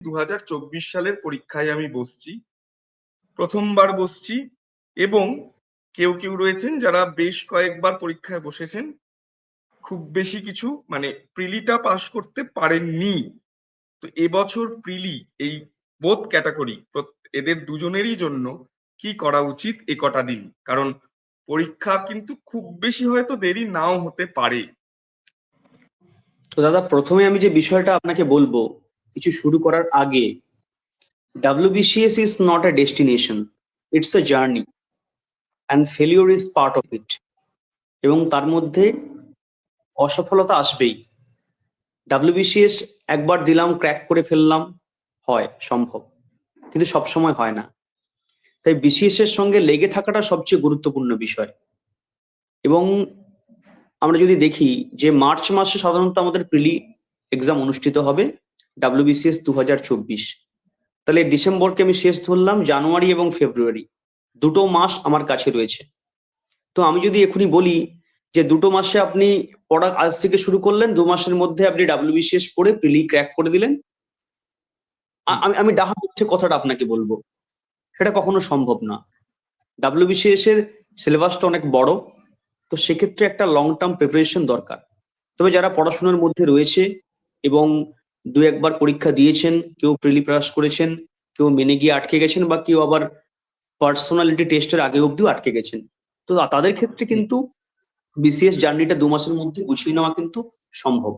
2024 সালের পরীক্ষায় আমি বসছি, প্রথমবার বসছি। এবং কেউ কেউ রয়েছেন যারা বেশ কয়েকবার পরীক্ষায় বসেছেন, খুব বেশি কিছু মানে প্রিলিটা পাশ করতে পারেননি। তো এবছর প্রিলি এই বোথ ক্যাটাগরি এদের দুজনেরই জন্য কি করা উচিত এ কটা দিন, কারণ পরীক্ষা কিন্তু খুব বেশি হয়তো দেরি নাও হতে পারে। তো দাদা, প্রথমে আমি যে বিষয়টা আপনাকে বলবো কিছু শুরু করার আগে, WBCS is not a destination, it's a journey and failure is part of it. এবং তার মধ্যে অসফলতা আসবেই। WBCS একবার দিলাম, ক্র্যাক করে ফেললাম, হয় সম্ভব, কিন্তু সবসময় হয় না। তাই BCS এর সঙ্গে লেগে থাকাটা সবচেয়ে গুরুত্বপূর্ণ বিষয়। এবং আমরা যদি দেখি যে মার্চ মাসে সাধারণত আমাদের প্রিলি এক্সাম অনুষ্ঠিত হবে, WBCS 2024। তাহলে ডিসেম্বরকে আমি শেষ ধরলাম, জানুয়ারি এবং ফেব্রুয়ারি দুটো মাস আমার কাছে রয়েছে। তো আমি যদি এখনই বলি যে দুটো মাসে আপনি পড়া আজ থেকে শুরু করলেন, 2 মাসের মধ্যে আপনি WBCS পড়ে প্রিলি ক্র্যাক করে দিলেন, আমি আমি ডাহা হচ্ছে কথাটা আপনাকে বলবো, সেটা কখনো সম্ভব না। WBCS এর সিলেবাসটা অনেক বড়, তো সেক্ষেত্রে একটা লং টার্ম প্রিপারেশন দরকার। তবে যারা পড়াশোনার মধ্যে রয়েছে এবং 2-1বার পরীক্ষা দিয়েছেন, কেউ প্রিলি পাস করেছেন, কেউ মেনে গিয়ে আটকে গেছেন, বা কেউ আবার পার্সোনালিটি টেস্টের আগে অব্দিও আটকে গেছেন, তো তাদের ক্ষেত্রে কিন্তু BCS জার্নিটা 2 মাসের মধ্যে গুছিয়ে নেওয়া কিন্তু সম্ভব।